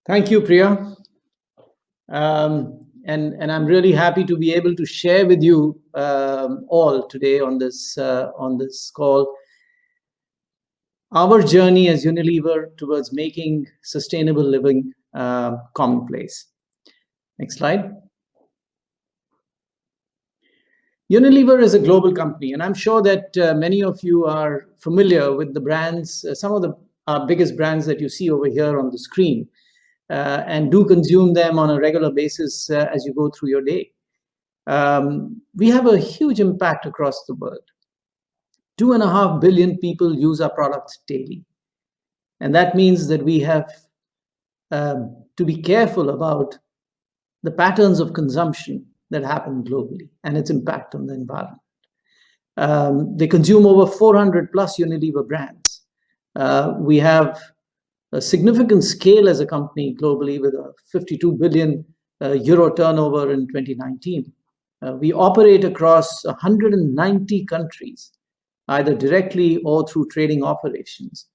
Thank you, Priya. And I'm really happy to be able to share with you all today on this call our journey as Unilever towards making sustainable living commonplace. Next slide. Unilever is a global company, and I'm sure that many of you are familiar with the brands, some of the biggest brands that you see over here on the screen, and do consume them on a regular basis as you go through your day. We have a huge impact across the world. 2.5 billion people use our products daily. And that means that we have to be careful about the patterns of consumption that happen globally and its impact on the environment. They consume over 400 plus Unilever brands. We have a significant scale as a company globally with a 52 billion euro turnover in 2019. We operate across 190 countries, either directly or through trading operations.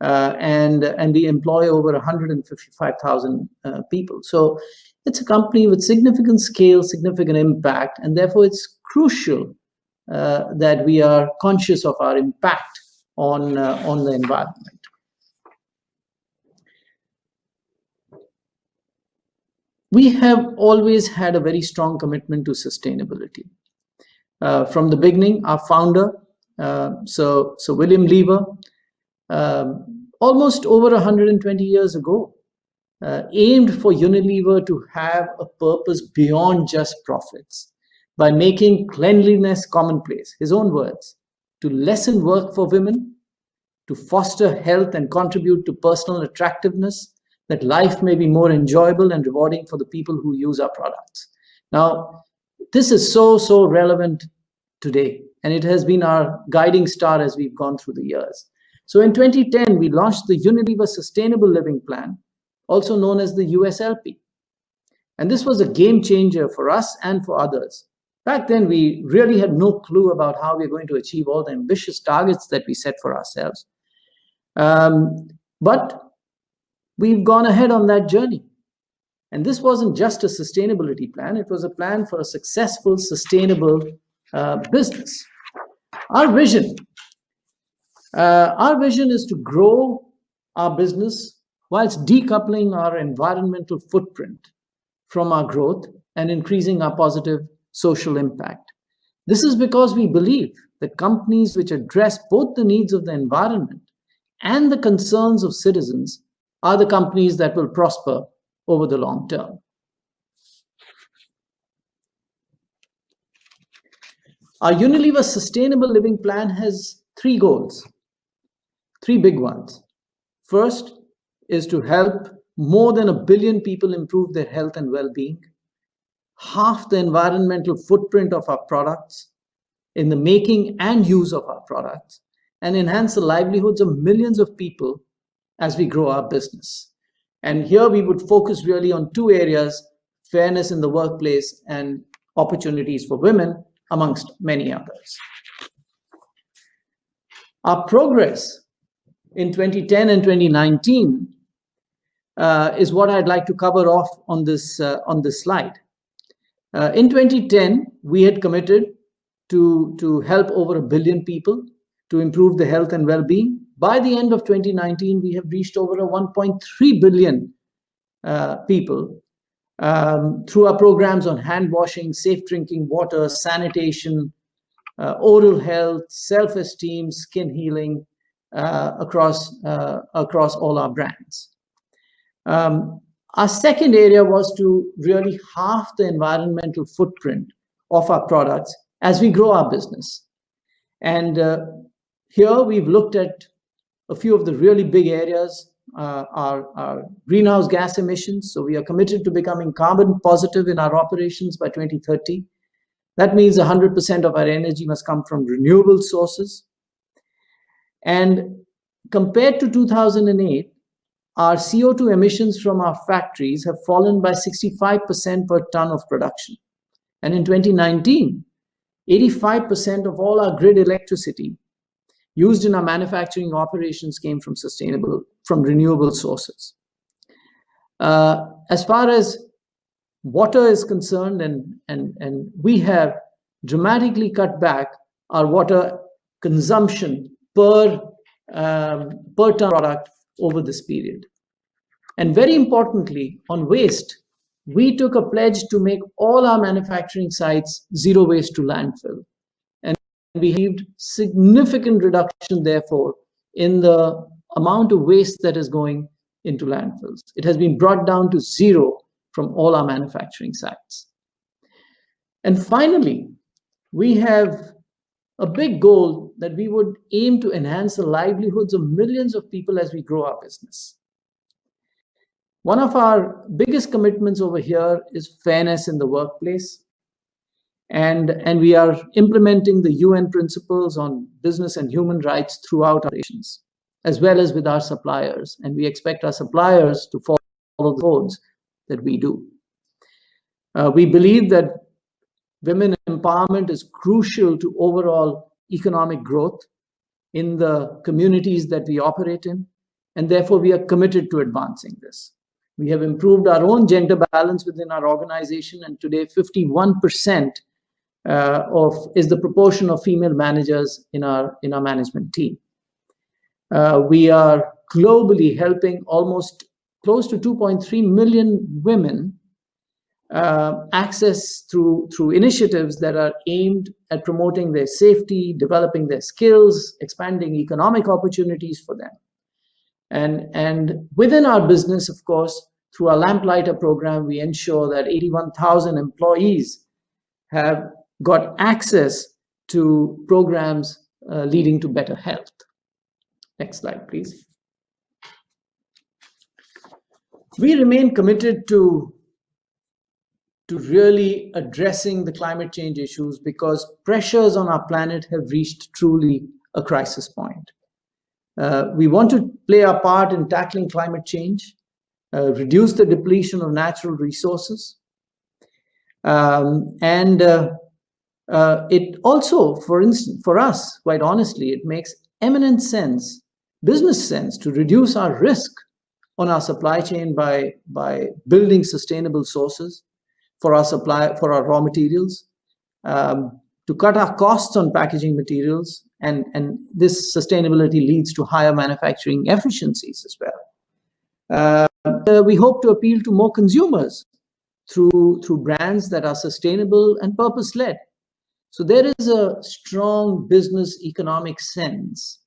And we employ over 155,000 people. So it's a company with significant scale, significant impact, and therefore it's crucial that we are conscious of our impact on the environment. We have always had a very strong commitment to sustainability. From the beginning, our founder, Sir William Lever, almost over 120 years ago, aimed for Unilever to have a purpose beyond just profits by making cleanliness commonplace, his own words, to lessen work for women, to foster health and contribute to personal attractiveness, that life may be more enjoyable and rewarding for the people who use our products. Now, this is so relevant today, and it has been our guiding star as we've gone through the years. So in 2010, we launched the Unilever Sustainable Living Plan, also known as the USLP. And this was a game changer for us and for others. Back then, we really had no clue about how we're going to achieve all the ambitious targets that we set for ourselves. But we've gone ahead on that journey. And this wasn't just a sustainability plan, it was a plan for a successful, sustainable business. Our vision is to grow our business whilst decoupling our environmental footprint from our growth and increasing our positive social impact. This is because we believe that companies which address both the needs of the environment and the concerns of citizens are the companies that will prosper over the long term. Our Unilever Sustainable Living Plan has 3 goals, 3 big ones. First is to help more than 1 billion people improve their health and well-being, half the environmental footprint of our products in the making and use of our products, and enhance the livelihoods of millions of people as we grow our business. And here we would focus really on 2 areas: fairness in the workplace and opportunities for women, amongst many others. Our progress in 2010 and 2019 is what I'd like to cover off on this slide. In 2010, we had committed to help over 1 billion people to improve their health and well-being. By the end of 2019, we have reached over 1.3 billion people through our programs on hand washing, safe drinking water, sanitation, oral health, self-esteem, skin healing across all our brands. Our second area was to really halve the environmental footprint of our products as we grow our business. And here we've looked at a few of the really big areas, our greenhouse gas emissions. So we are committed to becoming carbon positive in our operations by 2030. That means 100% of our energy must come from renewable sources. And compared to 2008, our CO2 emissions from our factories have fallen by 65% per ton of production. And in 2019, 85% of all our grid electricity used in our manufacturing operations came from renewable sources. As far as water is concerned, and we have dramatically cut back our water consumption per ton product over this period. And very importantly, on waste, we took a pledge to make all our manufacturing sites zero waste to landfill. And we achieved significant reduction, therefore, in the amount of waste that is going into landfills. It has been brought down to zero from all our manufacturing sites. And finally, we have a big goal that we would aim to enhance the livelihoods of millions of people as we grow our business. One of our biggest commitments over here is fairness in the workplace. And we are implementing the UN principles on business and human rights throughout our operations, as well as with our suppliers. And we expect our suppliers to follow the codes that we do. We believe that women empowerment is crucial to overall economic growth in the communities that we operate in, and therefore we are committed to advancing this. We have improved our own gender balance within our organization, and today 51% is the proportion of female managers in our management team. We are globally helping almost close to 2.3 million women access through initiatives that are aimed at promoting their safety, developing their skills, expanding economic opportunities for them. And within our business, of course, through our Lamplighter program, we ensure that 81,000 employees have got access to programs leading to better health. Next slide, please. We remain committed to really addressing the climate change issues because pressures on our planet have reached truly a crisis point. We want to play our part in tackling climate change, reduce the depletion of natural resources, and it also, for instance, for us, quite honestly, it makes eminent sense, business sense, to reduce our risk on our supply chain by building sustainable sources for our raw materials, to cut our costs on packaging materials, and this sustainability leads to higher manufacturing efficiencies as well. We hope to appeal to more consumers through brands that are sustainable and purpose-led. So there is a strong business economic sense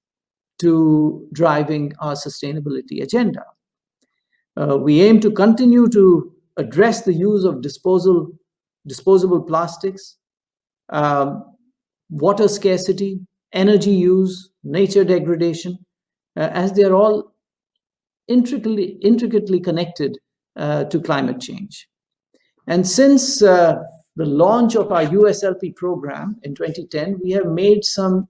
to driving our sustainability agenda. We aim to continue to address the use of disposable plastics, water scarcity, energy use, nature degradation, as they are all intricately connected to climate change. And since the launch of our USLP program in 2010, we have made some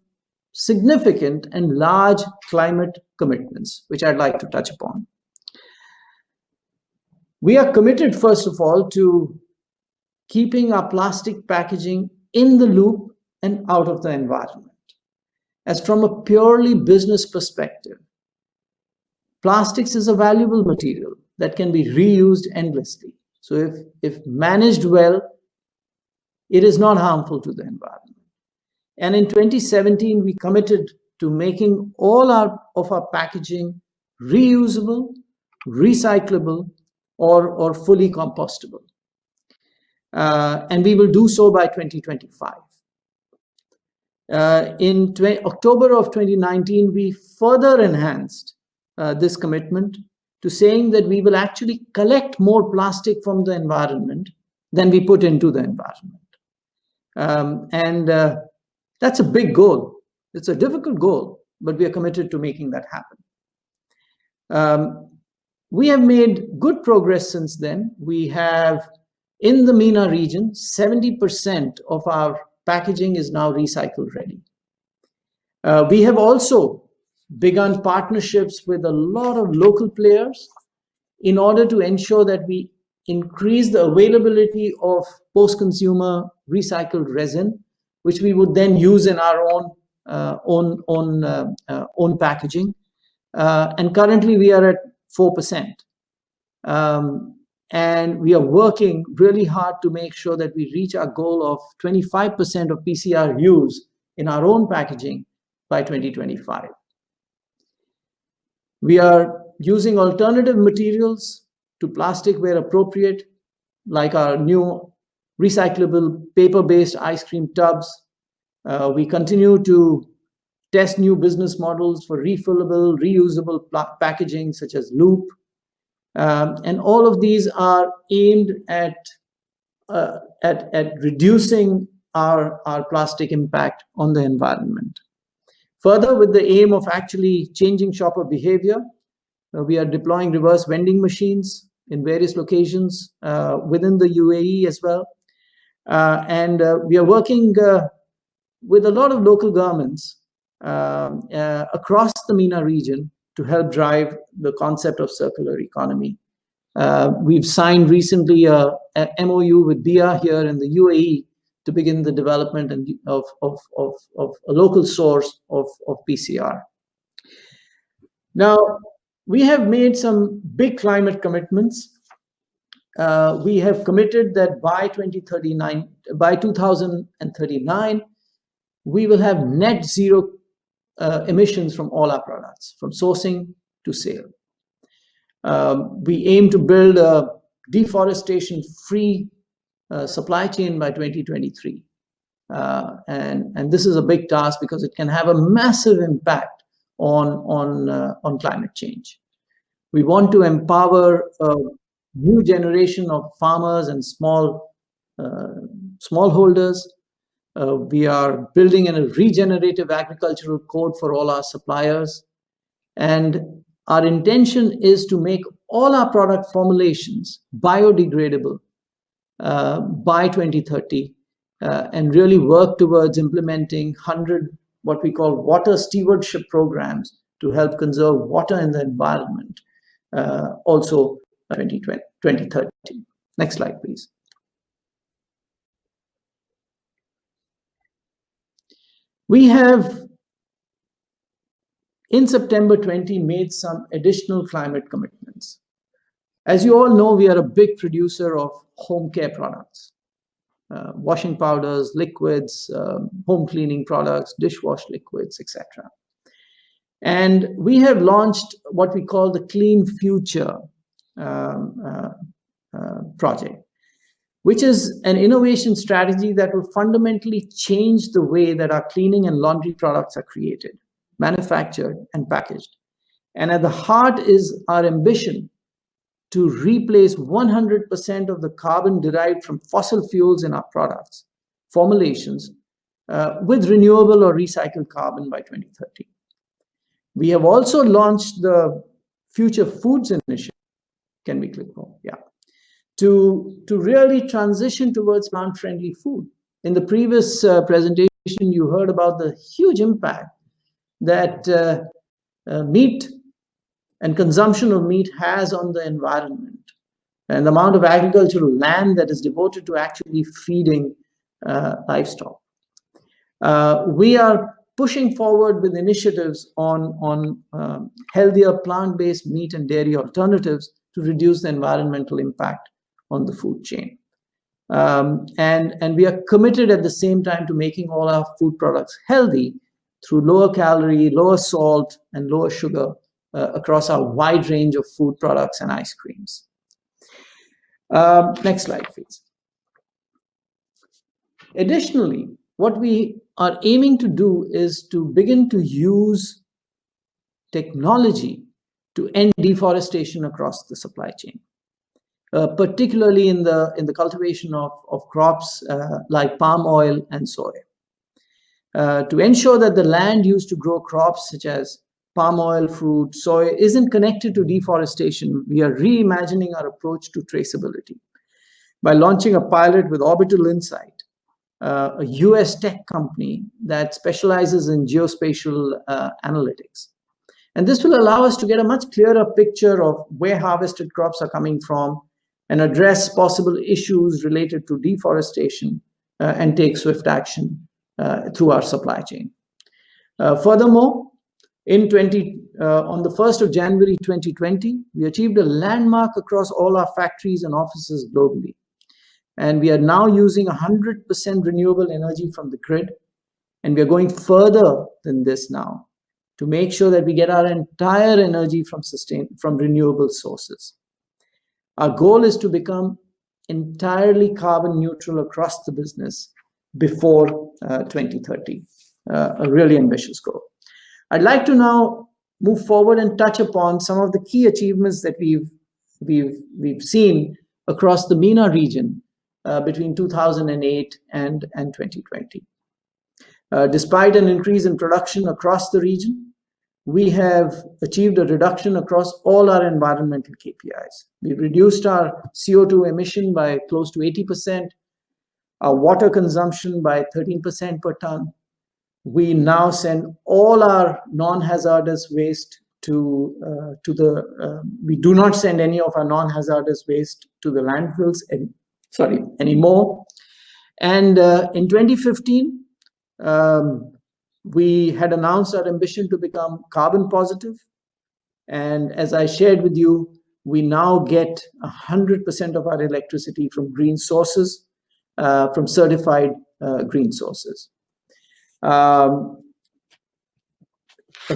significant and large climate commitments, which I'd like to touch upon. We are committed, first of all, to keeping our plastic packaging in the loop and out of the environment. As from a purely business perspective, plastics is a valuable material that can be reused endlessly. So if managed well, it is not harmful to the environment. And in 2017, we committed to making all of our packaging reusable, recyclable, or fully compostable. And we will do so by 2025. In October of 2019, we further enhanced this commitment to saying that we will actually collect more plastic from the environment than we put into the environment. That's a big goal. It's a difficult goal, but we are committed to making that happen. We have made good progress since then. We have, in the MENA region, 70% of our packaging is now recycle ready. We have also begun partnerships with a lot of local players in order to ensure that we increase the availability of post-consumer recycled resin, which we would then use in our own packaging. And currently we are at 4%. And we are working really hard to make sure that we reach our goal of 25% of PCR use in our own packaging by 2025. We are using alternative materials to plastic where appropriate, like our new recyclable paper-based ice cream tubs. We continue to test new business models for refillable, reusable packaging, such as Loop. And all of these are aimed at reducing our plastic impact on the environment. Further, with the aim of actually changing shopper behavior, we are deploying reverse vending machines in various locations within the UAE as well. And we are working with a lot of local governments across the MENA region to help drive the concept of circular economy. We've signed recently a MOU with BIA here in the UAE to begin the development of a local source of PCR. Now, we have made some big climate commitments. We have committed that by 2039, we will have net zero emissions from all our products, from sourcing to sale. We aim to build a deforestation-free supply chain by 2023. And this is a big task because it can have a massive impact on climate change. We want to empower a new generation of farmers and smallholders. We are building a regenerative agricultural code for all our suppliers. And our intention is to make all our product formulations biodegradable by 2030 and really work towards implementing 100 what we call water stewardship programs to help conserve water in the environment also 2030. Next slide, please. We have, in September 20, made some additional climate commitments. As you all know, we are a big producer of home care products, washing powders, liquids, home cleaning products, dishwash liquids, etc. And we have launched what we call the Clean Future project, which is an innovation strategy that will fundamentally change the way that our cleaning and laundry products are created, manufactured, and packaged. And at the heart is our ambition to replace 100% of the carbon derived from fossil fuels in our products, formulations, with renewable or recycled carbon by 2030. We have also launched the Future Foods Initiative. Can we click on? Yeah. To really transition towards plant-friendly food. In the previous presentation, you heard about the huge impact that meat and consumption of meat has on the environment, and the amount of agricultural land that is devoted to actually feeding livestock. We are pushing forward with initiatives on healthier plant-based meat and dairy alternatives to reduce the environmental impact on the food chain. And we are committed at the same time to making all our food products healthy through lower calorie, lower salt, and lower sugar across our wide range of food products and ice creams. Next slide, please. Additionally, what we are aiming to do is to begin to use technology to end deforestation across the supply chain, particularly in the cultivation of crops like palm oil and soy. To ensure that the land used to grow crops such as palm oil, fruit, soy isn't connected to deforestation, we are reimagining our approach to traceability by launching a pilot with Orbital Insight, a US tech company that specializes in geospatial analytics. And this will allow us to get a much clearer picture of where harvested crops are coming from and address possible issues related to deforestation and take swift action through our supply chain. Furthermore, in on the 1st of January 2020, we achieved a landmark across all our factories and offices globally. And we are now using 100% renewable energy from the grid. And we are going further than this now to make sure that we get our entire energy from renewable sources. Our goal is to become entirely carbon neutral across the business before 2030, a really ambitious goal. I'd like to now move forward and touch upon some of the key achievements that we've seen across the MENA region between 2008 and 2020. Despite an increase in production across the region, we have achieved a reduction across all our environmental KPIs. We've reduced our CO2 emission by close to 80%, our water consumption by 13% per ton. We now send all our non-hazardous waste we do not send any of our non-hazardous waste to the landfills anymore. And in 2015, we had announced our ambition to become carbon positive. And as I shared with you, we now get 100% of our electricity from green sources, from certified green sources. A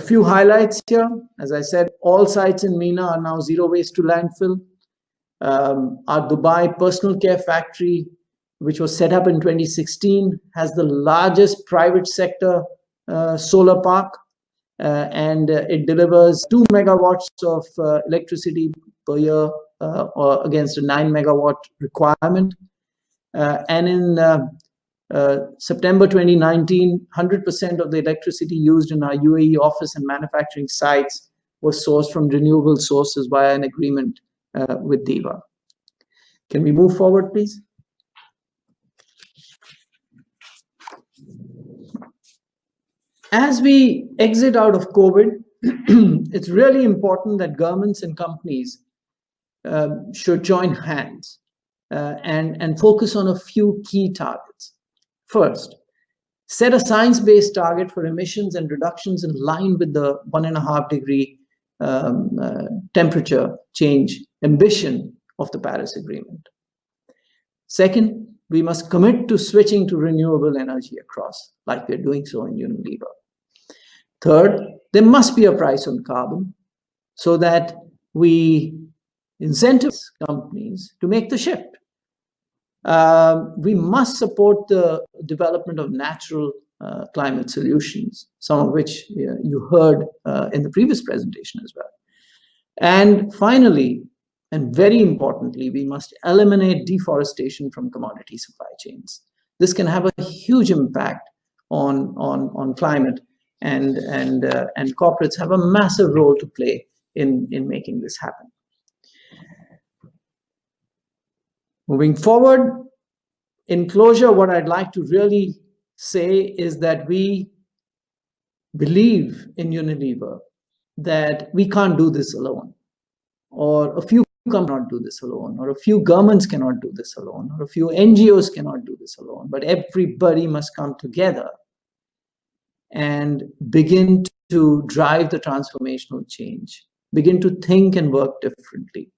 few highlights here. As I said, all sites in MENA are now zero waste to landfill. Our Dubai personal care factory, which was set up in 2016, has the largest private sector solar park, and it delivers 2 megawatts of electricity per year against a 9 megawatt requirement. And in September 2019, 100% of the electricity used in our UAE office and manufacturing sites was sourced from renewable sources via an agreement with DEWA. Can we move forward, please? As we exit out of COVID, it's really important that governments and companies should join hands and focus on a few key targets. First, set a science-based target for emissions and reductions in line with the 1.5 degree temperature change ambition of the Paris Agreement. Second, we must commit to switching to renewable energy across, like we're doing so in Unilever. Third, there must be a price on carbon so that we incentivize companies to make the shift. We must support the development of natural climate solutions, some of which you heard in the previous presentation as well. And finally, and very importantly, we must eliminate deforestation from commodity supply chains. This can have a huge impact on climate, and corporates have a massive role to play in making this happen. Moving forward, in closure, what I'd like to really say is that we believe in Unilever that we can't do this alone, or a few cannot do this alone, or a few governments cannot do this alone, or a few NGOs cannot do this alone, but everybody must come together and begin to drive the transformational change, begin to think and work differently.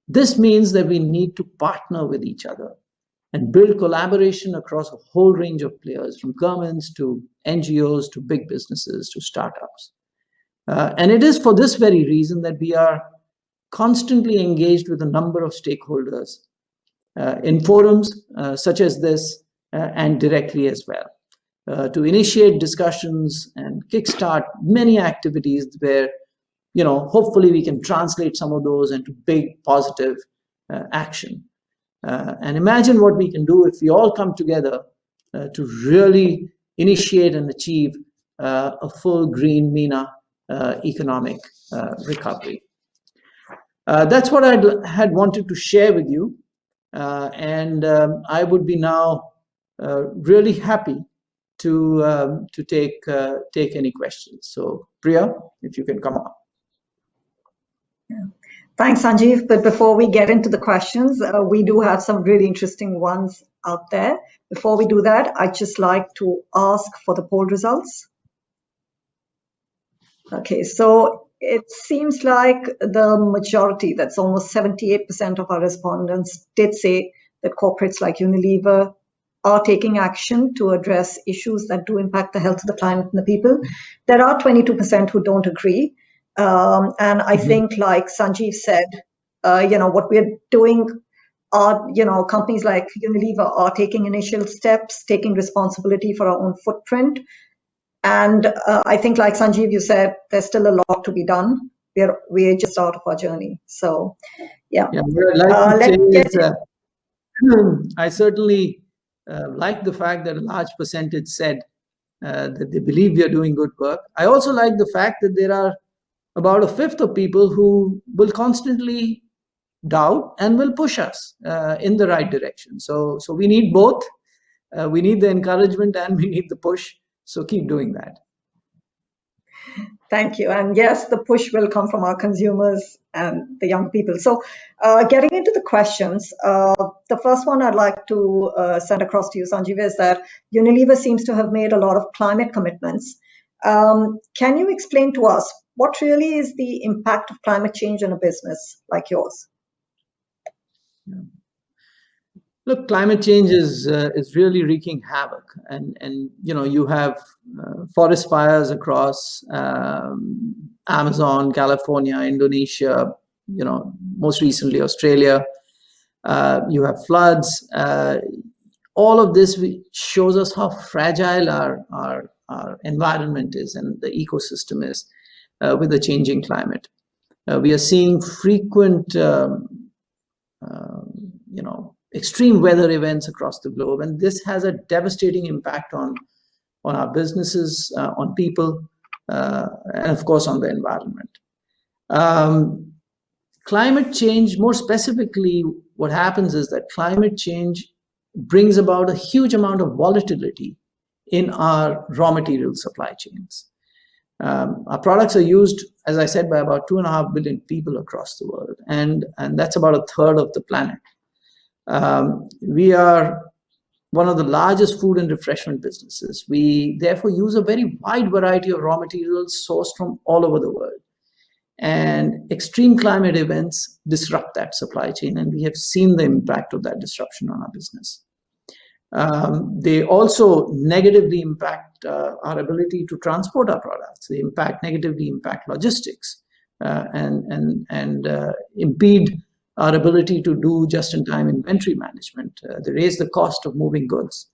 This means that we need to partner with each other and build collaboration across a whole range of players, from governments to NGOs to big businesses to startups. And it is for this very reason that we are constantly engaged with a number of stakeholders in forums such as this and directly as well, to initiate discussions and kickstart many activities where, hopefully we can translate some of those into big positive action. And imagine what we can do if we all come together to really initiate and achieve a full green MENA economic recovery. That's what I had wanted to share with you. And I would be now really happy to take any questions. So Priya, if you can come on. Yeah. Thanks, Sanjiv. But before we get into the questions, we do have some really interesting ones out there. Before we do that, I'd just like to ask for the poll results. Okay, so it seems like the majority, that's almost 78% of our respondents, did say that corporates like Unilever are taking action to address issues that do impact the health of the climate and the people. There are 22% who don't agree. And I Mhm. think, like Sanjeev said, what we're doing are, companies like Unilever are taking initial steps, taking responsibility for our own footprint. And I think, like Sanjeev, you said, there's still a lot to be done. We're just out of our journey. So, yeah, Yeah, what I'd like to say let's get. is I certainly like the fact that a large percentage said that they believe we are doing good work. I also like the fact that there are about a fifth of people who will constantly doubt and will push us in the right direction. So we need both. We need the encouragement and we need the push. So keep doing that. Thank you. And yes, the push will come from our consumers and the young people. So, getting into the questions, the first one I'd like to send across to you, Sanjeev, is that Unilever seems to have made a lot of climate commitments. Can you explain to us what really is the impact of climate change in a business like yours? Look, climate change is really wreaking havoc, and you have forest fires across Amazon, California, Indonesia. Most recently Australia. You have floods. All of this shows us how fragile our environment is and the ecosystem is with the changing climate. We are seeing frequent extreme weather events across the globe, and this has a devastating impact on our businesses, on people, and of course on the environment. Um, Climate change, more specifically, what happens is that climate change brings about a huge amount of volatility in our raw material supply chains. Our products are used, as I said, by about 2.5 billion people across the world, and that's about a third of the planet. We are one of the largest food and refreshment businesses. We therefore use a very wide variety of raw materials sourced from all over the world. And extreme climate events disrupt that supply chain, and we have seen the impact of that disruption on our business. They also negatively impact our ability to transport our products. They negatively impact logistics and impede our ability to do just-in-time inventory management. They raise the cost of moving goods.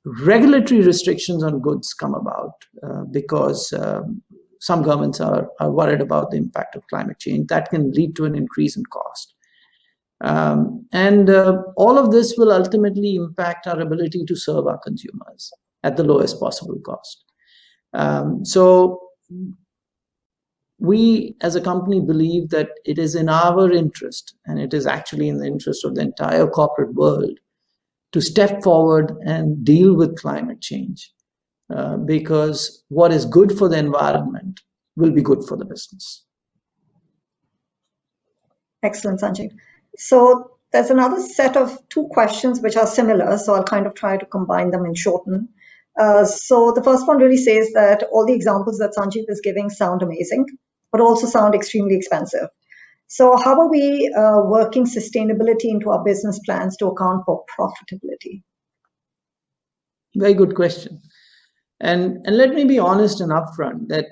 Regulatory restrictions on goods come about because some governments are worried about the impact of climate change. That can lead to an increase in cost. And all of this will ultimately impact our ability to serve our consumers at the lowest possible cost. So we as a company believe that it is in our interest, and it is actually in the interest of the entire corporate world, to step forward and deal with climate change, because what is good for the environment will be good for the business. Excellent, Sanjeev. So there's another set of two questions which are similar, so I'll kind of try to combine them and shorten. So the first one really says that all the examples that Sanjeev is giving sound amazing, but also sound extremely expensive. So how are we working sustainability into our business plans to account for profitability? Very good question. And let me be honest and upfront that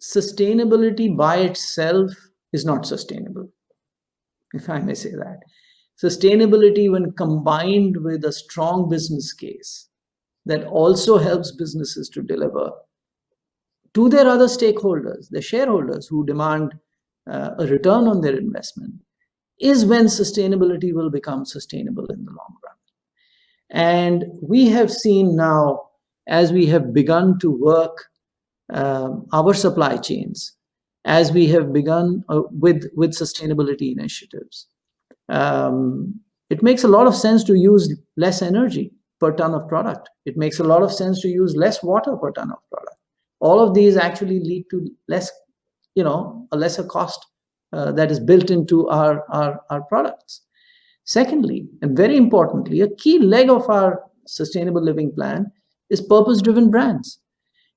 sustainability by itself is not sustainable, if I may say that. Sustainability, when combined with a strong business case that also helps businesses to deliver to their other stakeholders, the shareholders who demand a return on their investment, is when sustainability will become sustainable in the long run. And we have seen now, as we have begun to work our supply chains, as we have begun with sustainability initiatives, it makes a lot of sense to use less energy per ton of product. It makes a lot of sense to use less water per ton of product. All of these actually lead to a lesser cost that is built into our products. Secondly, and very importantly, a key leg of our sustainable living plan is purpose-driven brands.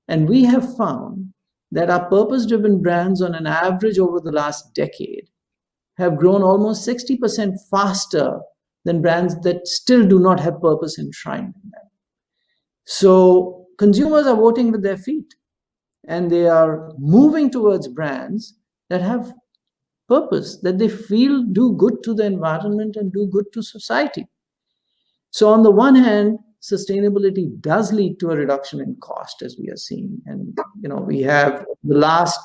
And we have found that our purpose-driven brands on an average over the last decade have grown almost 60% faster than brands that still do not have purpose enshrined in them. So consumers are voting with their feet, and they are moving towards brands that have purpose, that they feel do good to the environment and do good to society. So on the one hand, sustainability does lead to a reduction in cost, as we are seeing. And we have the last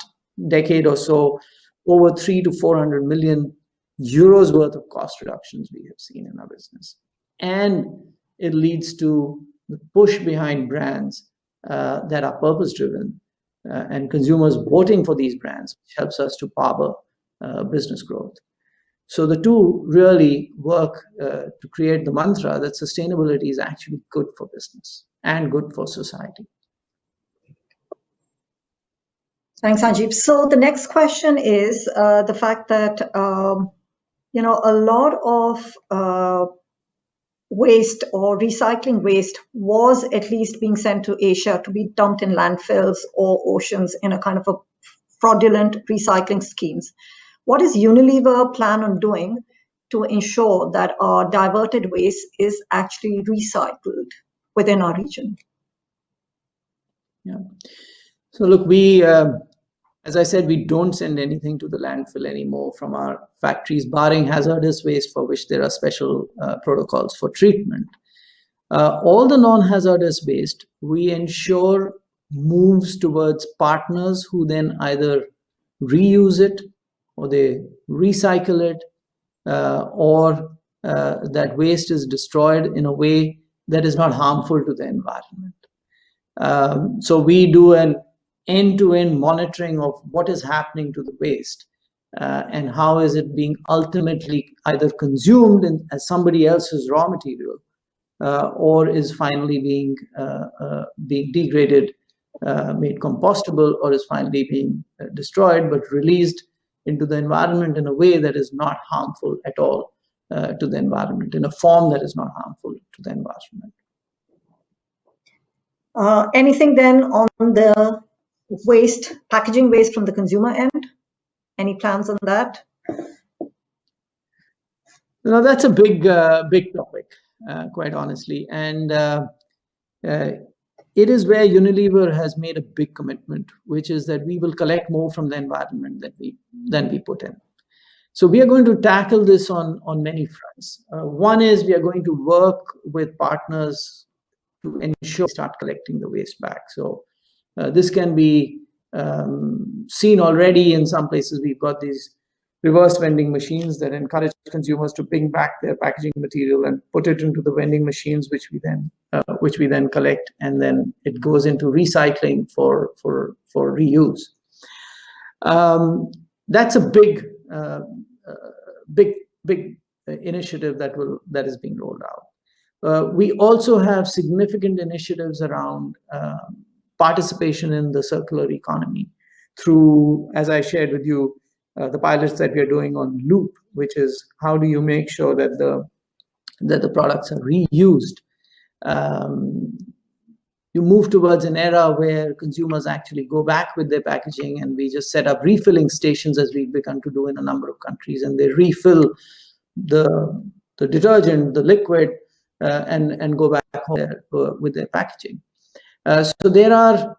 decade or so over 300 to 400 million euros worth of cost reductions we have seen in our business. And it leads to the push behind brands that are purpose driven and consumers voting for these brands, which helps us to power business growth. So the two really work to create the mantra that sustainability is actually good for business and good for society. Thanks, Sanjiv. So the next question is the fact that a lot of waste or recycling waste was at least being sent to Asia to be dumped in landfills or oceans in a kind of a fraudulent recycling schemes. What is Unilever plan on doing to ensure that our diverted waste is actually recycled within our region? Yeah. So look, we, as I said, we don't send anything to the landfill anymore from our factories, barring hazardous waste for which there are special protocols for treatment. All the non-hazardous waste, we ensure moves towards partners who then either reuse it or they recycle it, or that waste is destroyed in a way that is not harmful to the environment. So we do an end-to-end monitoring of what is happening to the waste and how is it being ultimately either consumed as somebody else's raw material or is finally being degraded, made compostable, or is finally being destroyed but released into the environment in a way that is not harmful at all to the environment, in a form that is not harmful to the environment. Anything then on the waste, packaging waste from the consumer end? Any plans on that? That's a big topic, quite honestly. And it is where Unilever has made a big commitment, which is that we will collect more from the environment than we put in. So we are going to tackle this on many fronts. One is we are going to work with partners to ensure we start collecting the waste back. So this can be seen already in some places. We've got these reverse vending machines that encourage consumers to bring back their packaging material and put it into the vending machines, which we then collect, and then it goes into recycling for reuse. That's a big initiative that is being rolled out. We also have significant initiatives around participation in the circular economy through, as I shared with you, the pilots that we are doing on Loop, which is how do you make sure that the products are reused. You move towards an era where consumers actually go back with their packaging, and we just set up refilling stations, as we've begun to do in a number of countries, and they refill the detergent, the liquid, and go back home with their packaging. So there are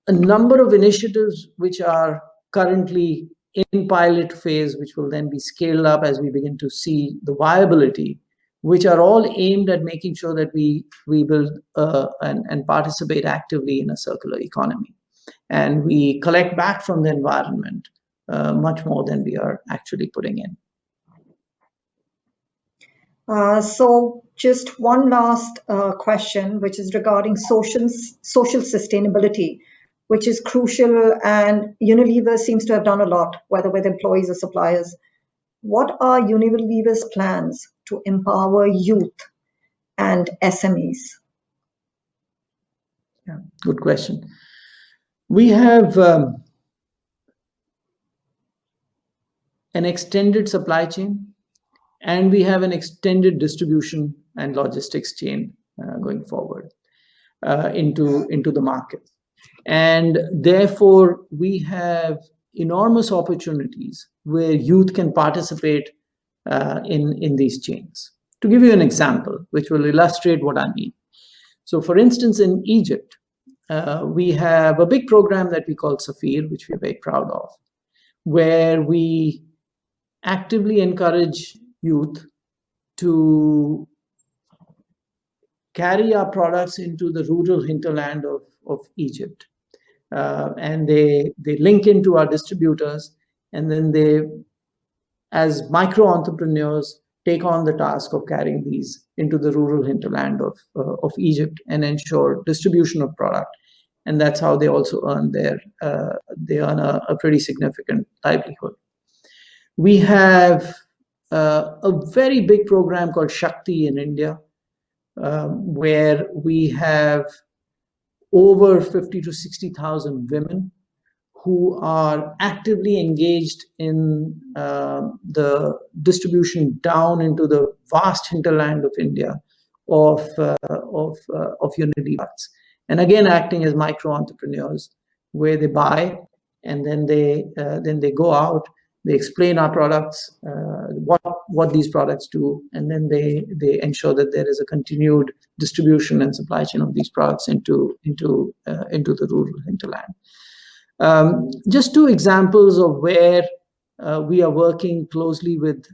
a number of initiatives which are currently in pilot phase, which will then be scaled up as we begin to see the viability, which are all aimed at making sure that we build and participate actively in a circular economy. And we collect back from the environment much more than we are actually putting in. So just one last question, which is regarding social sustainability, which is crucial, and Unilever seems to have done a lot, whether with employees or suppliers. What are Unilever's plans to empower youth and SMEs? Yeah, good question. We have an extended supply chain, and we have an extended distribution and logistics chain going forward into the market. And therefore, we have enormous opportunities where youth can participate in these chains. To give you an example, which will illustrate what I mean. So, for instance, in Egypt, we have a big program that we call Safir, which we're very proud of, where we actively encourage youth to carry our products into the rural hinterland of Egypt. And they link into our distributors, and then they, as micro entrepreneurs, take on the task of carrying these into the rural hinterland of Egypt and ensure distribution of product. And that's how they also earn a pretty significant livelihood. We have a very big program called Shakti in India, where we have over 50 to 60,000 women who are actively engaged in the distribution down into the vast hinterland of India of Unilever, and again acting as micro entrepreneurs, where they buy and then they go out, they explain our products, what these products do, and then they ensure that there is a continued distribution and supply chain of these products into the rural hinterland. Just two examples of where we are working closely with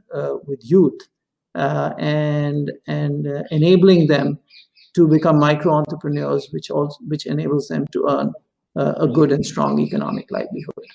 youth and enabling them to become micro entrepreneurs, which enables them to earn a good and strong economic livelihood.